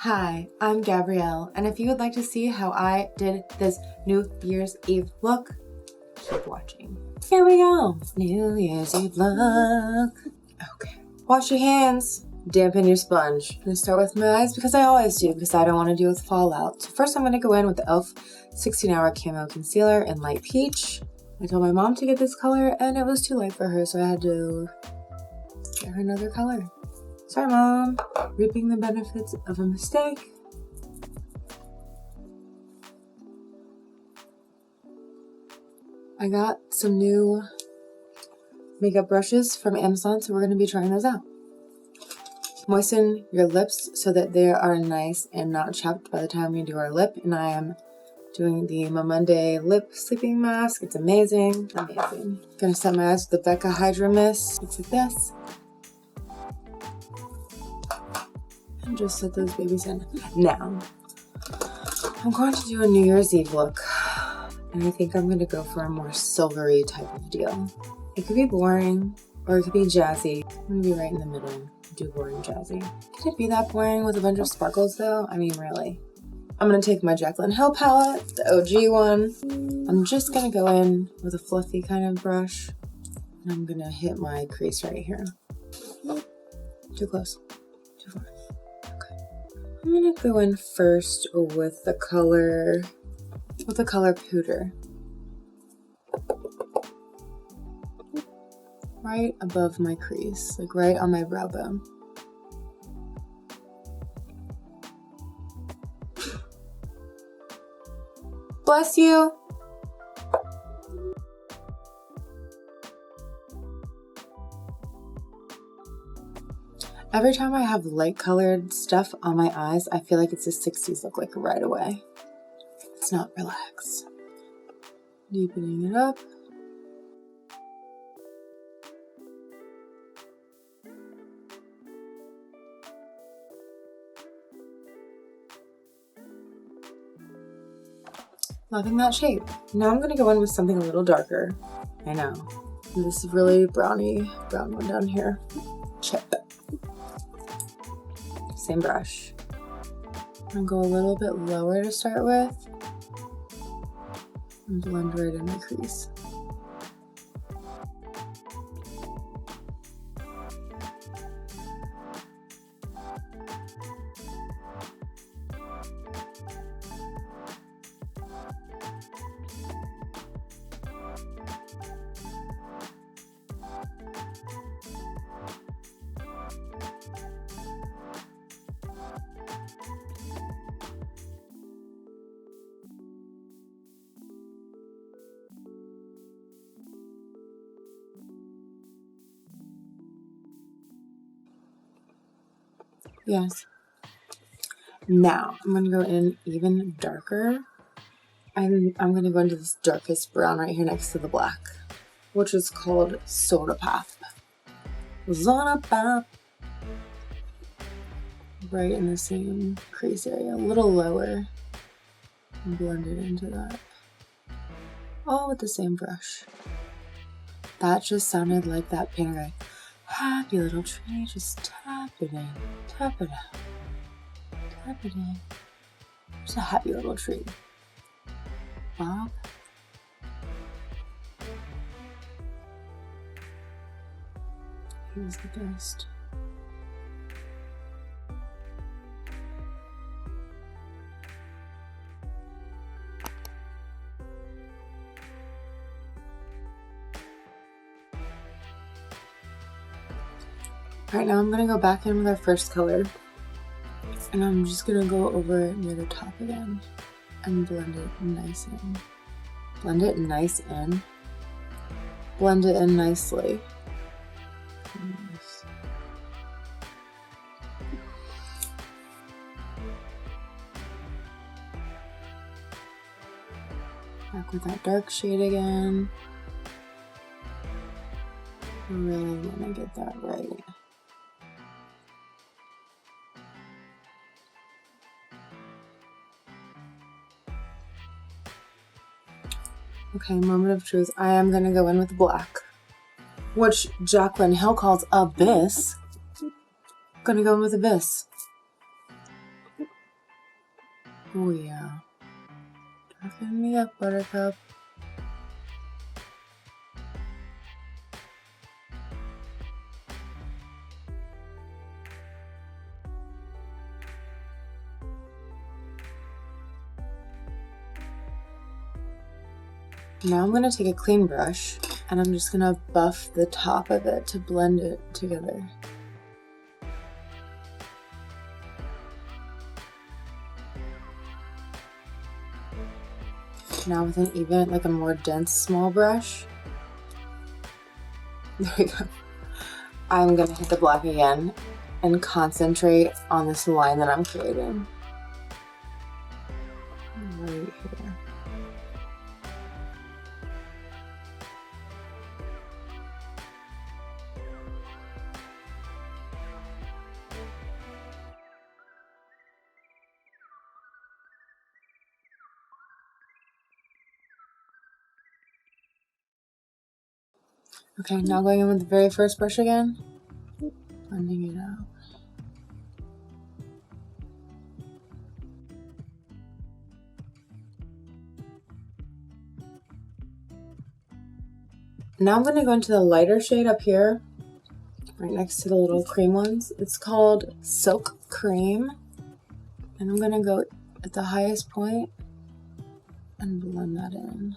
Hi, I'm Gabrielle, and if you would like to see how I did this New Year's Eve look, keep watching. Here we go, New Year's Eve look. Okay, wash your hands, dampen your sponge. I'm gonna start with my eyes because I always do, because I don't want to deal with fallout. So first I'm gonna go in with the e.l.f. 16-Hour Camo Concealer in Light Peach. I told my mom to get this color and it was too light for her, so I had to get her another color. Sorry, Mom. Reaping the benefits of a mistake. I got some new makeup brushes from Amazon, so we're going to be trying those out. Moisten your lips so that they are nice and not chapped by the time we do our lip. And I am doing the Mamonde lip sleeping mask. It's amazing. Amazing. Gonna set my eyes with the Becca Hydra mist. Looks like this. And just set those babies in. Now, I'm going to do a New Year's Eve look. And I think I'm going to go for a more silvery type of deal. It could be boring, or it could be jazzy. I'm going to be right in the middle. Do boring jazzy. Could it be that boring with a bunch of sparkles though? I mean, really. I'm going to take my Jaclyn Hill palette, the OG one. I'm just going to go in with a fluffy kind of brush. And I'm going to hit my crease right here. Too close. Too far. I'm gonna go in first with the color Pore. Right above my crease, like right on my brow bone. Bless you. Every time I have light colored stuff on my eyes, I feel like it's a 60s look, like right away. It's not relaxed. Deepening it up. Loving that shape. Now I'm gonna go in with something a little darker. I know. This really browny brown one down here. Chip. Same brush. I'm gonna go a little bit lower to start with and blend right in my crease. Yes. Now I'm gonna go in even darker. I'm gonna go into this darkest brown right here next to the black, which is called Soda Pop. Soda Pop. Right in the same crease area, a little lower, and blend it into that. All with the same brush. That just sounded like that painter guy. Happy little tree, just tap it in, tap it out, tap it in. Just a happy little tree. Bob. He was the best. Alright, now I'm going to go back in with our first color, and I'm just going to go over it near the top again and blend it nice in. Blend it nice in. Blend it in nicely. Nice. Back with that dark shade again. Really want to get that right. Okay, moment of truth. I am gonna go in with black, which Jaclyn Hill calls Abyss. I'm gonna go in with Abyss. Oh yeah. Darken me up, buttercup. Now I'm going to take a clean brush and I'm just going to buff the top of it to blend it together. Now with an even, like a more dense small brush, there we go. I'm going to hit the black again and concentrate on this line that I'm creating. Right here. Okay, now going in with the very first brush again, blending it out. Now I'm going to go into the lighter shade up here, right next to the little cream ones. It's called Silk Cream. And I'm going to go at the highest point and blend that in.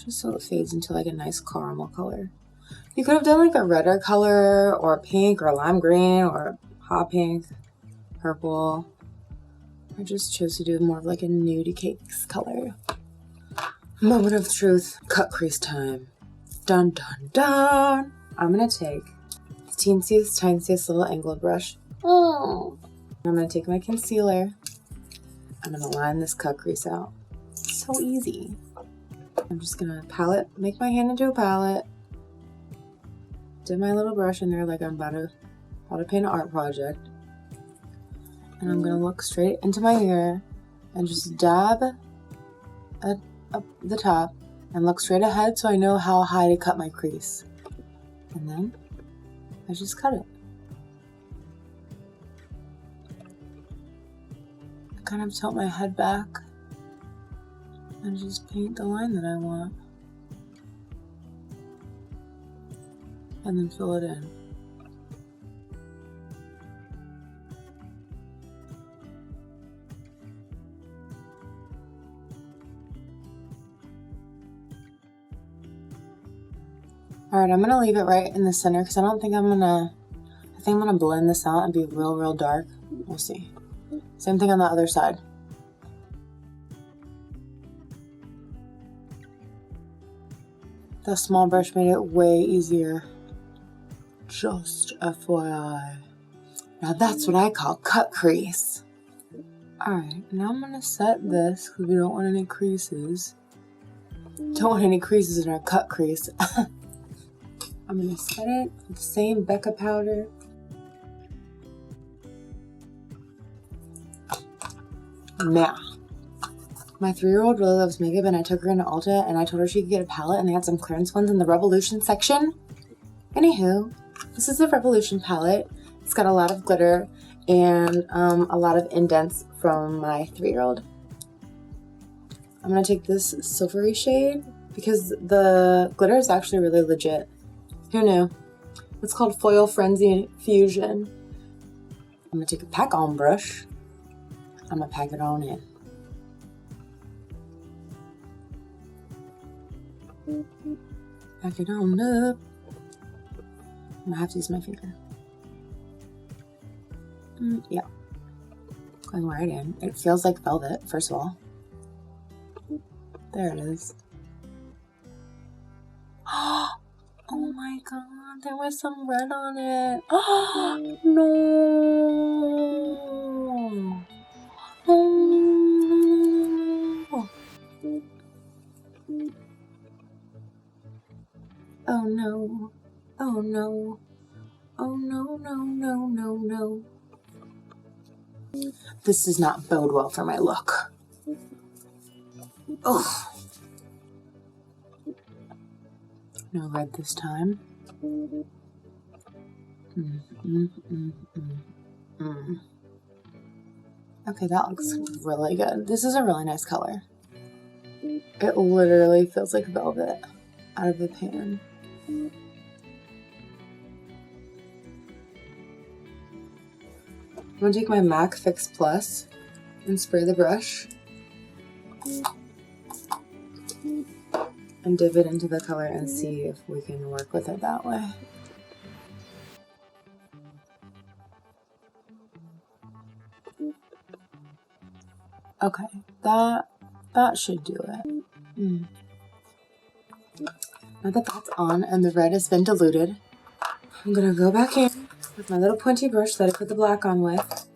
Just so it fades into like a nice caramel color. You could have done like a redder color or pink or lime green or hot pink, purple. I just chose to do more of like a nudie cakes color. Moment of truth, cut crease time. Dun dun dun! I'm gonna take the tiniest little angled brush. I'm gonna take my concealer. I'm gonna line this cut crease out. So easy. I'm just gonna make my hand into a palette. Dip my little brush in there like I'm about to paint an art project. And I'm gonna look straight into my hair and just dab at the top and look straight ahead so I know how high to cut my crease. And then I just cut it. I kind of tilt my head back and just paint the line that I want. And then fill it in. Alright, I'm gonna leave it right in the center because I think I'm gonna blend this out and be real dark. We'll see. Same thing on the other side. The small brush made it way easier. Just FYI. Now that's what I call cut crease. Alright, now I'm gonna set this because we don't want any creases. Don't want any creases in our cut crease. I'm gonna set it with the same Becca powder. Now, my 3-year-old really loves makeup and I took her into Ulta and I told her she could get a palette and they had some clearance ones in the Revolution section. Anywho, this is the Revolution palette. It's got a lot of glitter and a lot of indents from my 3-year-old. I'm gonna take this silvery shade because the glitter is actually really legit. Who knew? It's called Foil Frenzy Fusion. I'm gonna take a pack on brush. I'm gonna pack it on in. Pack it on up. I'm gonna have to use my finger. Yeah. Going right in. It feels like velvet, first of all. There it is. Oh my god, there was some red on it. Oh no. Oh no. Oh no. Oh no, no. This does not bode well for my look. Oh. No red this time. Okay, that looks really good. This is a really nice color. It literally feels like velvet out of the pan. I'm gonna take my MAC Fix Plus and spray the brush and dip it into the color and see if we can work with it that way. Okay, that should do it. Now that that's on and the red has been diluted, I'm gonna go back in with my little pointy brush that I put the black on with,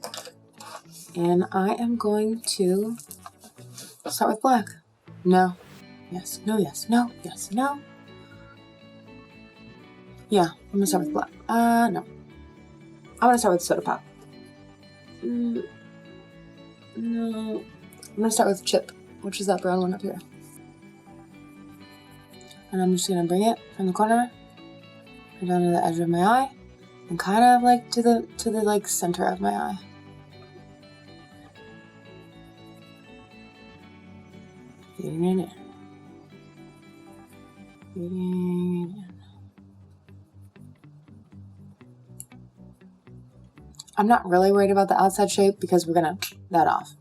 and I am going to start with black. No, yes, no, yes, no, yes, no. Yeah, I'm gonna start with black. No. I'm gonna start with Soda Pop. No. I'm gonna start with Chip, which is that brown one up here. And I'm just gonna bring it from the corner and down to the edge of my eye and kind of like to the like center of my eye. Feeding it in. Feeding it in. I'm not really worried about the outside shape because we're gonna that off.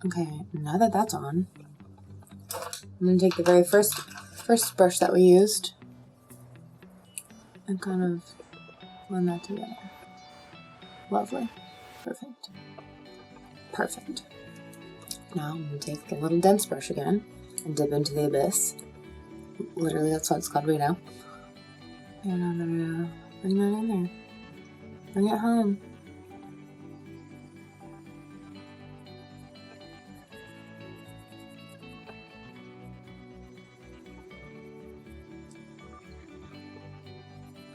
Okay, now that that's on, I'm gonna take the very first brush that we used and kind of blend that together. Lovely. Perfect. Perfect. Now I'm gonna take a little dense brush again and dip into the abyss. Literally, that's what it's called right now. And I'm gonna bring that in there. Bring it home.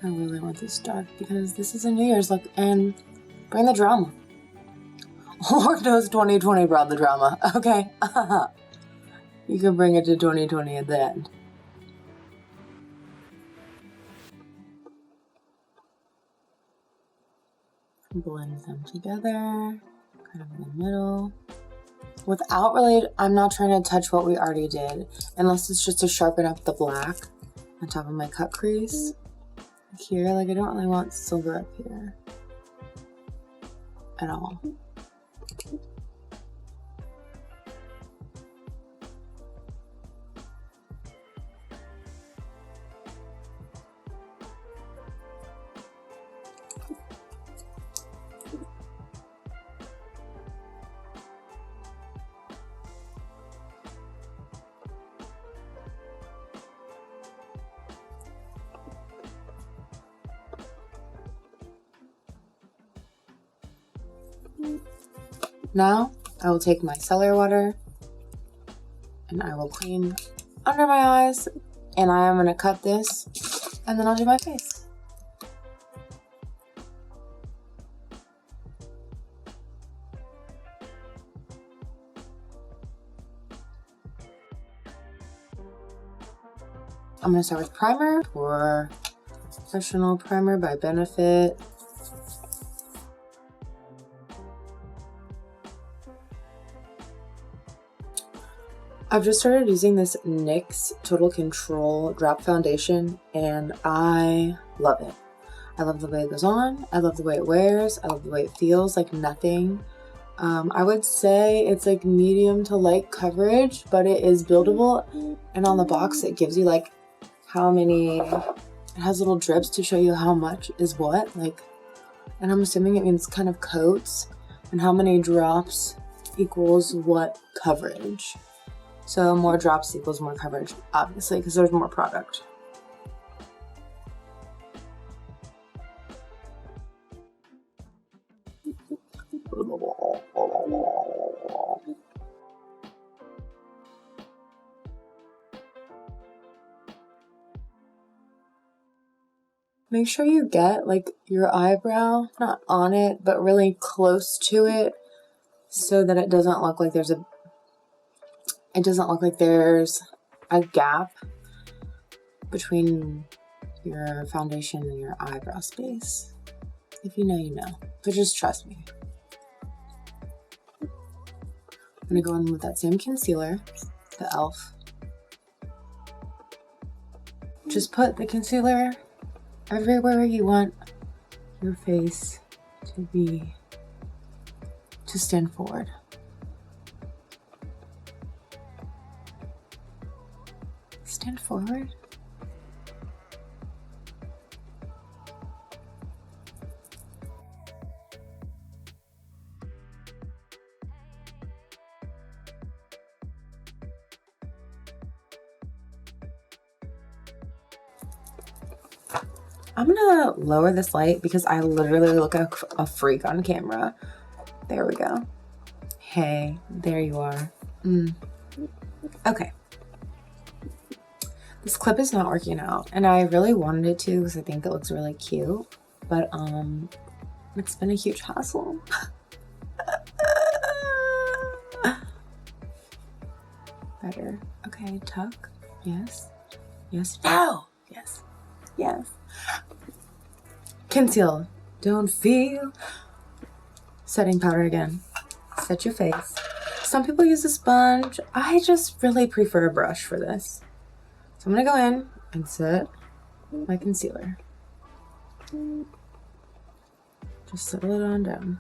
I really want this dark because this is a New Year's look, and bring the drama. Lord knows 2020 brought the drama, okay? You can bring it to 2020 at the end. Blend them together, kind of in the middle. Without really, I'm not trying to touch what we already did, unless it's just to sharpen up the black on top of my cut crease. Like here, like I don't really want silver up here at all. Now, I will take my Micellar water and I will clean under my eyes, and I am going to cut this and then I'll do my face. I'm going to start with primer, POREfessional primer by Benefit. I've just started using this NYX Total Control Drop Foundation, and I love it. I love the way it goes on. I love the way it wears. I love the way it feels like nothing. I would say it's like medium to light coverage, but it is buildable. And on the box, it gives you like how many, it has little drips to show you how much is what. Like, and I'm assuming it means kind of coats and how many drops equals what coverage. So more drops equals more coverage, obviously, because there's more product. Make sure you get like your eyebrow, not on it, but really close to it so that it doesn't look like there's a gap between your foundation and your eyebrow space. If you know, you know. But just trust me. I'm gonna go in with that same concealer, the e.l.f. Just put the concealer everywhere you want your face to stand forward. Stand forward. I'm gonna lower this light because I literally look like a freak on camera. There we go. Hey, there you are. Okay. This clip is not working out, and I really wanted it to because I think it looks really cute, but it's been a huge hassle. Better. Okay, tuck. Yes. Yes. No. Yes. Yes. Conceal. Don't feel. Setting powder again. Set your face. Some people use a sponge. I just really prefer a brush for this. So I'm gonna go in and set my concealer. Just settle it on down.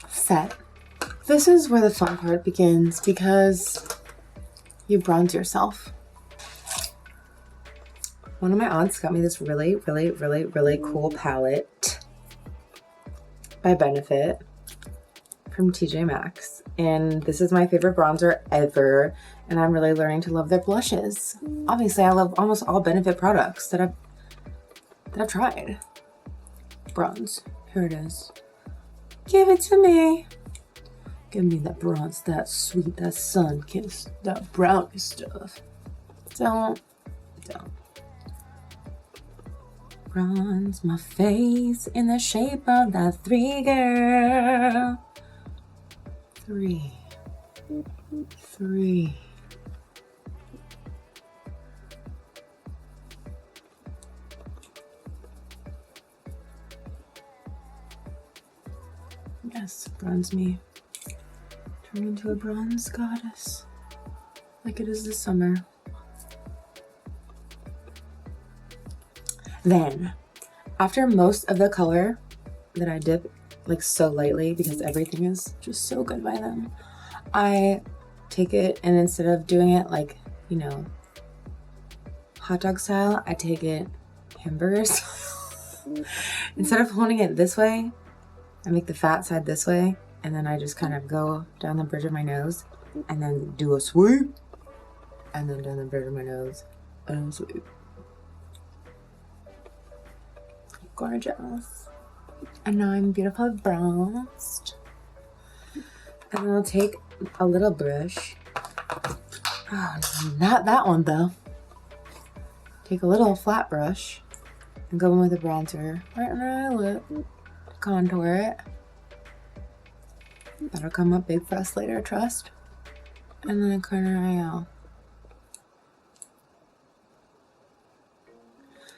Set. This is where the fun part begins because you bronze yourself. One of my aunts got me this really cool palette by Benefit from TJ Maxx. And this is my favorite bronzer ever. And I'm really learning to love their blushes. Obviously, I love almost all Benefit products that I've tried. Bronze. Here it is. Give it to me. Give me that bronze, that sweet, that sun kiss, that brownie stuff. Don't. Bronze my face in the shape of that 3, girl. 3. Yes, bronze me. Turn into a bronze goddess. Like it is the summer. Then, after most of the color that I dip like so lightly because everything is just so good by them, I take it and instead of doing it like, you know, hot dog style, I take it hamburger style. Instead of holding it this way, I make the fat side this way, and then I just kind of go down the bridge of my nose and then do a sweep, and then down the bridge of my nose and sweep. Gorgeous. And now I'm beautifully bronzed. And then I'll take a little brush. Oh, not that one though. Take a little flat brush and go in with a bronzer right under my lip to contour it. That'll come up big for us later, trust. And then a corner eye out.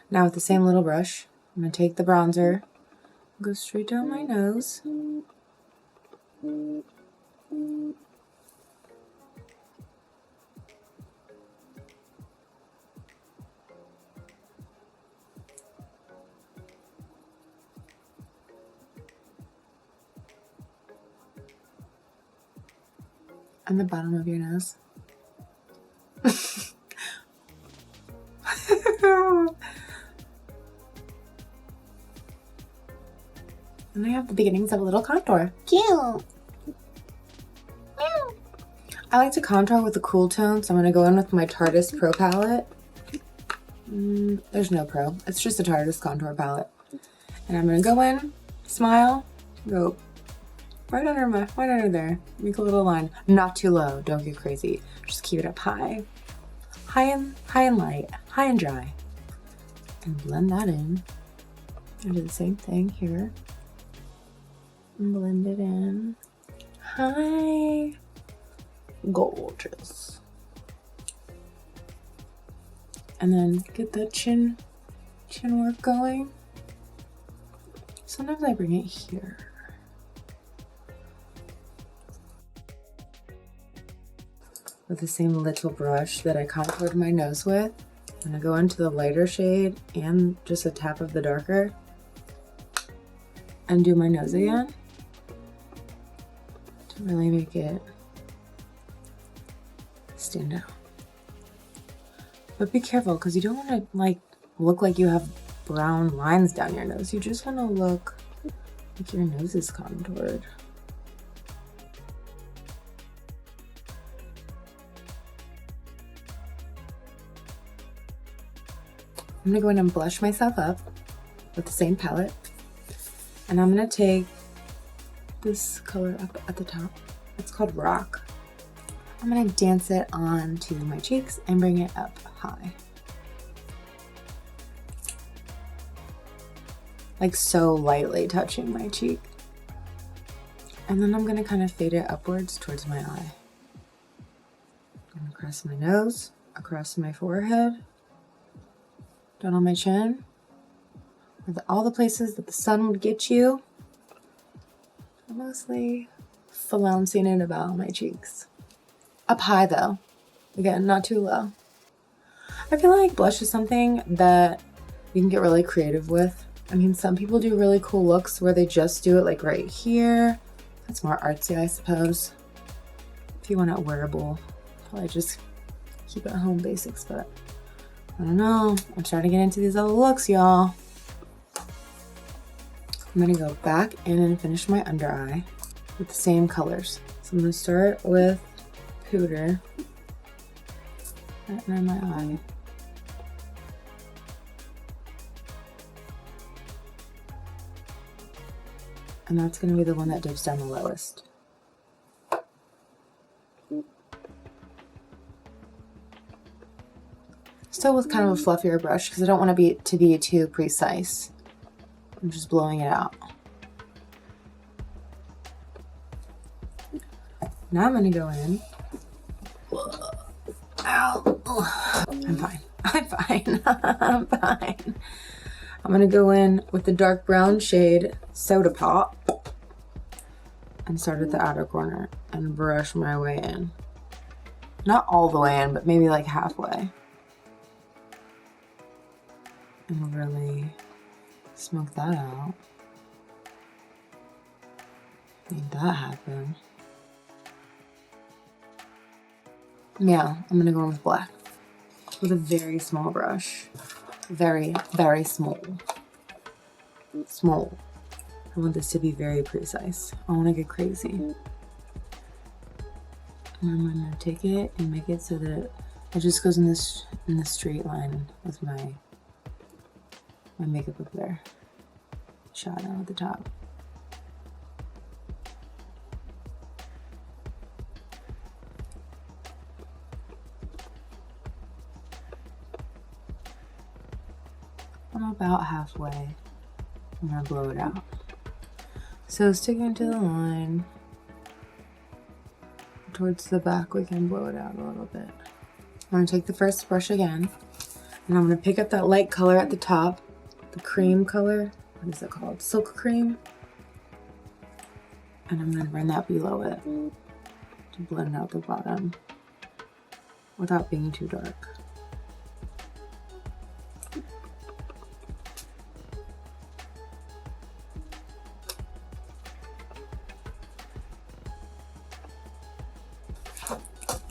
Now with the same little brush, I'm going to take the bronzer, go straight down my nose. And the bottom of your nose. And I have the beginnings of a little contour. Cute! I like to contour with a cool tone, so I'm going to go in with my Tarteist Pro palette. There's no Pro. It's just a Tarteist contour palette. And I'm going to go in, smile, go right under there. Make a little line. Not too low. Don't get crazy. Just keep it up high. High and light. High and dry. And blend that in. And do the same thing here. And blend it in. High gorgeous. And then get that chin work going. Sometimes I bring it here. With the same little brush that I contoured my nose with, I'm gonna go into the lighter shade and just a tap of the darker and do my nose again to really make it stand out. But be careful, because you don't want to like look like you have brown lines down your nose. You just want to look like your nose is contoured. I'm gonna go in and blush myself up with the same palette, and I'm gonna take this color up at the top. It's called Rock. I'm gonna dance it onto my cheeks and bring it up high. Like so lightly touching my cheek. And then I'm gonna kind of fade it upwards towards my eye. And across my nose, across my forehead, down on my chin, all the places that the sun would get you. I'm mostly flouncing it about my cheeks. Up high though, again, not too low. I feel like blush is something that you can get really creative with. I mean, some people do really cool looks where they just do it like right here. That's more artsy, I suppose. If you want it wearable, probably just keep it home basics, but I don't know. I'm trying to get into these other looks, y'all. I'm gonna go back in and finish my under eye with the same colors. So I'm gonna start with Powder right in my eye. And that's gonna be the one that dips down the lowest. Still with kind of a fluffier brush because I don't want to be too precise. I'm just blowing it out. Now I'm gonna go in. Ow. I'm fine. I'm fine. I'm fine. I'm gonna go in with the dark brown shade Soda Pop and start at the outer corner and brush my way in. Not all the way in, but maybe like halfway. And really smoke that out. Make that happen. Yeah, I'm gonna go in with black with a very small brush. Very, very small. Small. I want this to be very precise. I want to get crazy. And I'm gonna take it and make it so that it just goes in this straight line with my makeup up there. Shadow at the top. I'm about halfway. I'm gonna blow it out. So sticking to the line, towards the back, we can blow it out a little bit. I'm gonna take the first brush again, and I'm gonna pick up that light color at the top, the cream color. What is it called? Silk cream. And I'm gonna run that below it to blend out the bottom without being too dark.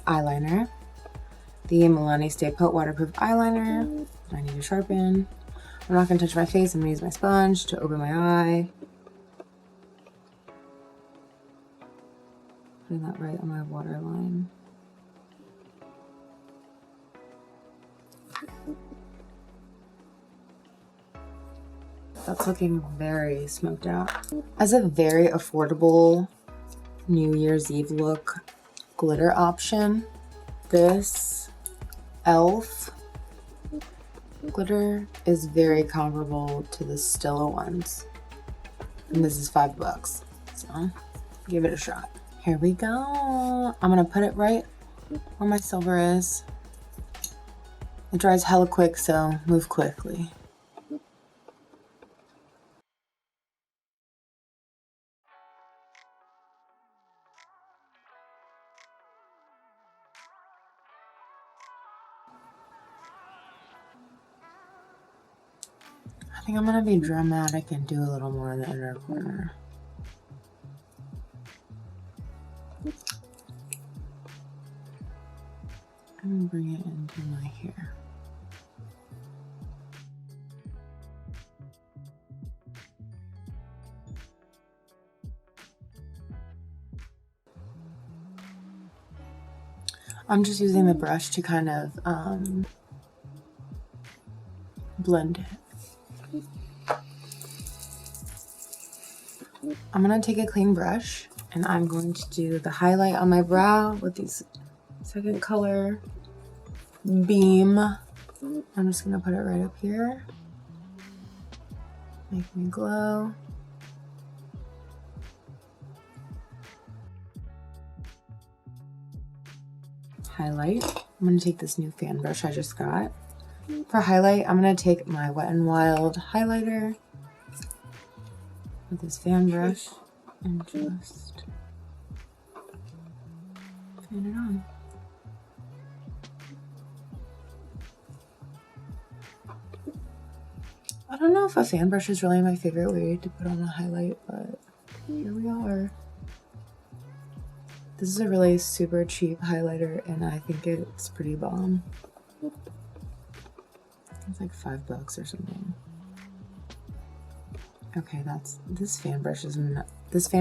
Eyeliner, the Milani Stay Put waterproof eyeliner that I need to sharpen. I'm not going to touch my face. I'm going to use my sponge to open my eye. Putting that right on my waterline. That's looking very smoked out. As a very affordable New Year's Eve look glitter option, this e.l.f. glitter is very comparable to the Stila ones. And this is $5, so give it a shot. Here we go. I'm gonna put it right where my silver is. It dries hella quick, so move quickly. I think I'm gonna be dramatic and do a little more in the inner corner. I'm gonna bring it into my hair. I'm just using the brush to kind of blend it. I'm gonna take a clean brush and I'm going to do the highlight on my brow with these second color beam. I'm just gonna put it right up here. Make me glow. Highlight. I'm gonna take this new fan brush I just got. For highlight, I'm gonna take my Wet n Wild highlighter with this fan brush and just fan it on. I don't know if a fan brush is really my favorite way to put on a highlight, but here we are. This is a really super cheap highlighter and I think it's pretty bomb. It's like $5 or something. Okay, this fan brush is enough. I'm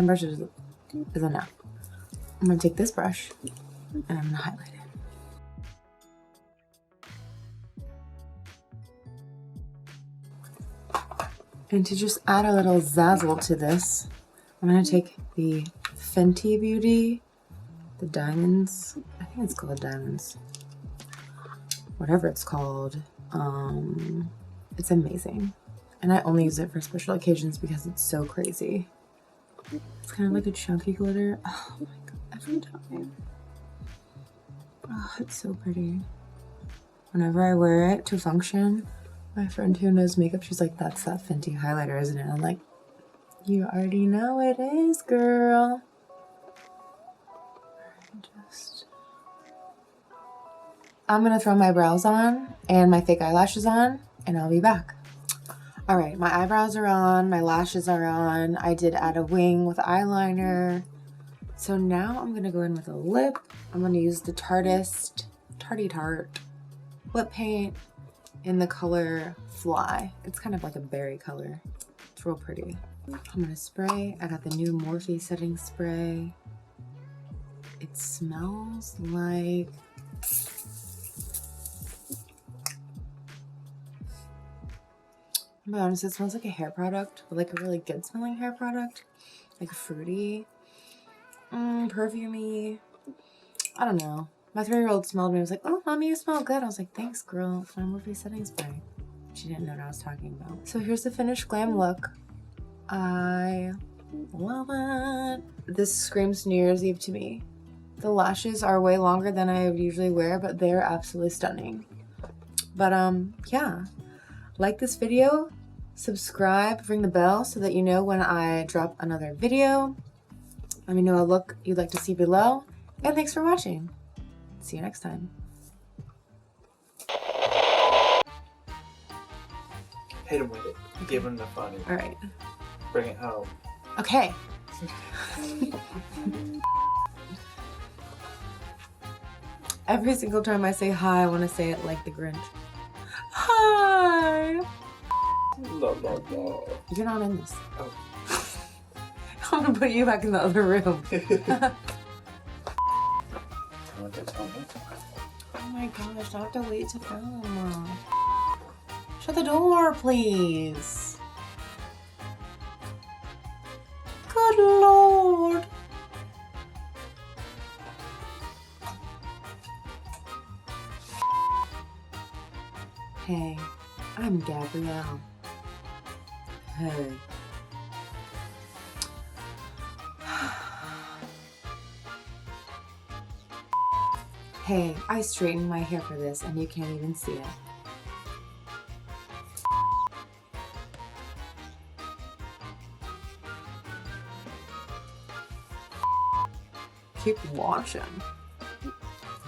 gonna take this brush and I'm gonna highlight it. And to just add a little zazzle to this, I'm gonna take the Fenty Beauty, the diamonds. I think it's called diamonds. Whatever it's called. It's amazing. And I only use it for special occasions because it's so crazy. It's kind of like a chunky glitter. Oh my god, every time. Oh, it's so pretty. Whenever I wear it to function, my friend who knows makeup, she's like, that's that Fenty highlighter, isn't it? I'm like, you already know it is, girl. I'm gonna throw my brows on and my fake eyelashes on and I'll be back. All right, my eyebrows are on, my lashes are on. I did add a wing with eyeliner. So now I'm gonna go in with a lip. I'm gonna use the Tarteist Tart lip paint in the color Fly. It's kind of like a berry color. It's real pretty. I'm gonna spray. I got the new Morphe setting spray. It smells like to be honest, it smells like a hair product, but like a really good smelling hair product. Like fruity, perfumey. I don't know. My 3-year-old smelled me and was like, oh, mommy, you smell good. I was like, thanks, girl. It's my Morphe setting spray. She didn't know what I was talking about. So here's the finished glam look. I love it. This screams New Year's Eve to me. The lashes are way longer than I would usually wear, but they're absolutely stunning. But yeah. Like this video, subscribe, ring the bell so that you know when I drop another video. Let me know a look you'd like to see below. And thanks for watching. See you next time. Hit him with it. Okay. Give him the funny. All right. Bring it home. Okay. Every single time I say hi, I want to say it like the Grinch. Hi. La, la, la. You're not in this. Oh. I'm gonna put you back in the other room. Oh my gosh, I have to wait to film. Shut the door, please. Good Lord. Hey, I'm Gabrielle. Hey. Hey, I straightened my hair for this and you can't even see it. Keep watching.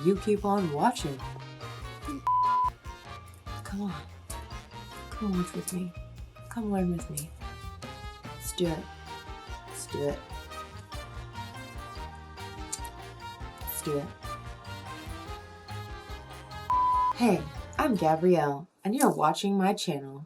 You keep on watching. Come on. Come watch with me. Come learn with me. Let's do it. Let's do it. Let's do it. Hey, I'm Gabrielle, and you're watching my channel.